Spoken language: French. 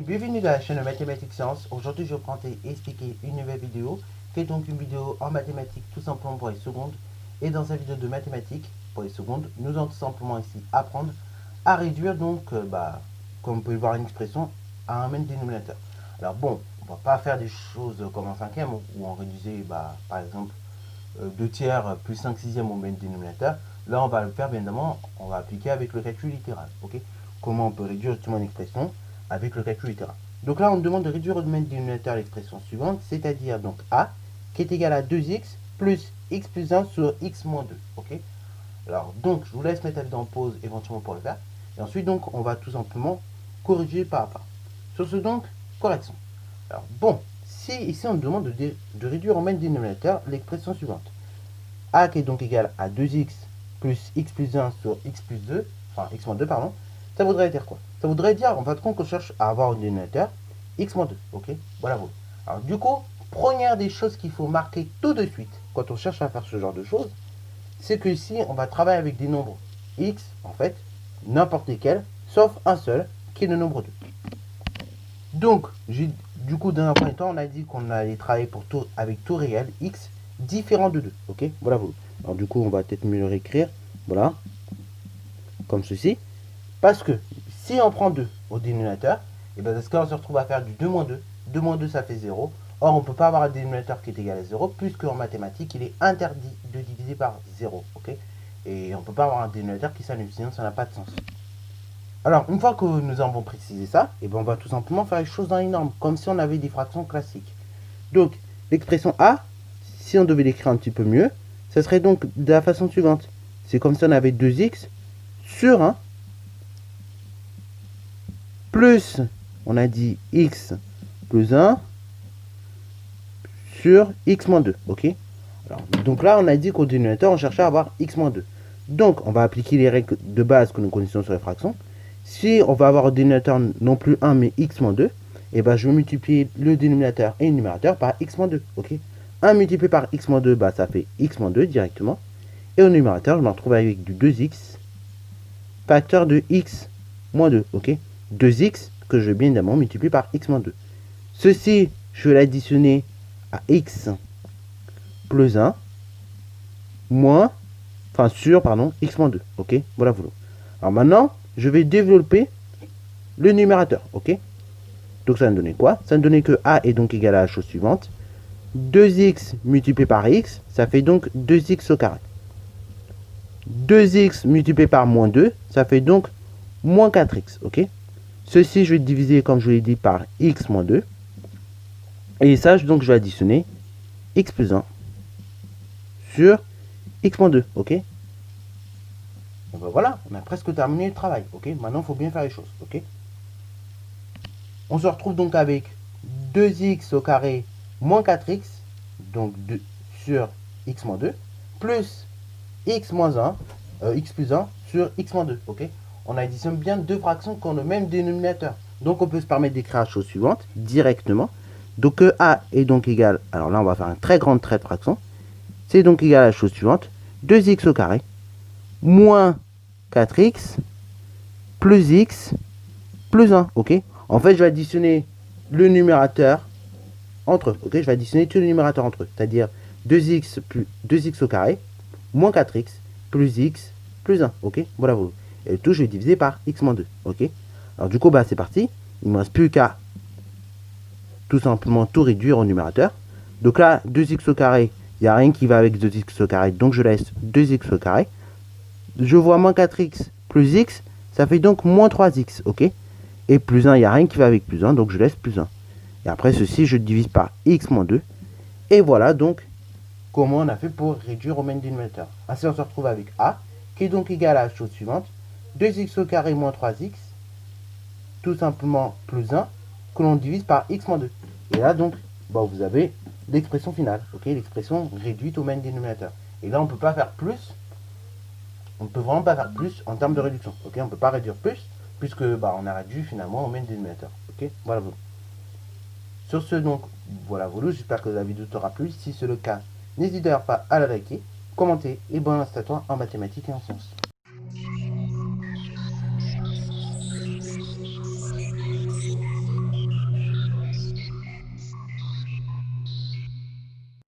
Bienvenue dans la chaîne Mathématiques Sciences. Aujourd'hui, je vais prendre et expliquer une nouvelle vidéo qui est donc une vidéo en mathématiques tout simplement pour les secondes. Et dans cette vidéo de mathématiques pour les secondes, nous allons tout simplement ici apprendre à réduire donc, comme vous pouvez voir, une expression à un même dénominateur. Alors bon, on ne va pas faire des choses comme en cinquième où on réduisait par exemple 2 tiers plus 5 sixièmes au même dénominateur. Là, on va le faire bien évidemment, on va appliquer avec le calcul littéral. Ok, comment on peut réduire justement une expression avec le calcul littéral. Donc là, on nous demande de réduire au même dénominateur l'expression suivante, c'est-à-dire donc a qui est égal à 2x plus x plus 1 sur x moins 2. Ok, alors donc je vous laisse mettre la vidéo en pause éventuellement pour le faire. Et ensuite donc on va tout simplement corriger pas à pas. Sur ce donc, correction. Alors bon, si ici on nous demande de réduire au même dénominateur l'expression suivante. A qui est donc égal à 2x plus x plus 1 sur x plus 2, enfin x moins 2 pardon, ça voudrait dire quoi? Ça voudrait dire en fait qu'on cherche à avoir un dénominateur x moins 2, ok? Voilà vous. Alors du coup, première des choses qu'il faut marquer tout de suite quand on cherche à faire ce genre de choses, c'est que ici on va travailler avec des nombres x, en fait, n'importe lesquels, sauf un seul, qui est le nombre 2. Donc, du coup, dans un premier temps, on a dit qu'on allait travailler avec tout réel, x, différent de 2, ok? Voilà vous. Alors du coup, on va peut-être mieux le réécrire, voilà, comme ceci. Parce que si on prend 2 au dénominateur, et bien dans ce cas, on se retrouve à faire du 2 moins 2. 2 moins 2, ça fait 0. Or, on ne peut pas avoir un dénominateur qui est égal à 0, puisque en mathématiques, il est interdit de diviser par 0. Ok, et on ne peut pas avoir un dénominateur qui s'annule, sinon ça n'a pas de sens. Alors, une fois que nous avons précisé ça, et bien on va tout simplement faire les choses dans les normes, comme si on avait des fractions classiques. Donc, l'expression a, si on devait l'écrire un petit peu mieux, ça serait donc de la façon suivante. C'est comme si on avait 2x sur 1 plus, on a dit x plus 1 sur x moins 2, ok? Alors, donc là, on a dit qu'au dénominateur, on cherchait à avoir x moins 2. Donc, on va appliquer les règles de base que nous connaissons sur les fractions. Si on va avoir au dénominateur non plus 1, mais x moins 2, et ben, je vais multiplier le dénominateur et le numérateur par x moins 2, ok? 1 multiplié par x moins 2, ça fait x moins 2 directement. Et au numérateur, je me retrouve avec du 2x facteur de x moins 2, ok? 2x que je vais bien évidemment multiplier par x moins 2. Ceci, je vais l'additionner à x plus 1 moins, sur, x moins 2, ok? Voilà, voilà. Alors maintenant, je vais développer le numérateur, ok? Donc ça va me donner quoi? Ça va me donner que a est donc égal à la chose suivante. 2x multiplié par x, ça fait donc 2x au carré. 2x multiplié par moins 2, ça fait donc moins 4x, ok? Ceci, je vais diviser, comme je vous l'ai dit, par x moins 2. Et ça, donc, je vais additionner x plus 1 sur x moins 2, ok? Et ben voilà, on a presque terminé le travail, ok? Maintenant, il faut bien faire les choses, ok? On se retrouve donc avec 2x au carré moins 4x, donc 2 sur x moins 2, plus x moins 1, x plus 1 sur x moins 2, ok? On additionne bien deux fractions qui ont le même dénominateur. Donc, on peut se permettre d'écrire la chose suivante directement. Donc, a est donc égal, alors là, on va faire un très grand trait de fraction. C'est donc égal à la chose suivante. 2x au carré moins 4x plus x plus 1, ok? En fait, je vais additionner le numérateur entre eux, ok? Je vais additionner tous les numérateurs entre eux, c'est-à-dire 2x plus 2x au carré moins 4x plus x plus 1, ok? Voilà, voilà. Et le tout, je vais diviser par x moins 2, ok? Alors du coup, c'est parti. Il ne me reste plus qu'à tout simplement tout réduire au numérateur. Donc là, 2x au carré, il n'y a rien qui va avec 2x au carré, donc je laisse 2x au carré. Je vois moins 4x plus x, ça fait donc moins 3x, ok? Et plus 1, il n'y a rien qui va avec plus 1, donc je laisse plus 1. Et après ceci, je divise par x moins 2. Et voilà donc comment on a fait pour réduire au même dénominateur. Ainsi, on se retrouve avec a, qui est donc égal à la chose suivante. 2x au carré moins 3x, tout simplement plus 1, que l'on divise par x moins 2. Et là, donc, vous avez l'expression finale, ok, l'expression réduite au même dénominateur. Et là, on ne peut pas faire plus, on ne peut vraiment pas faire plus en termes de réduction, ok, on ne peut pas réduire plus, puisque on a réduit finalement au même dénominateur, ok, voilà. Sur ce, donc, voilà, voilà, j'espère que la vidéo t'aura plu. Si c'est le cas, n'hésite d'ailleurs pas à la liker, commenter et bon instant en mathématiques et en sciences.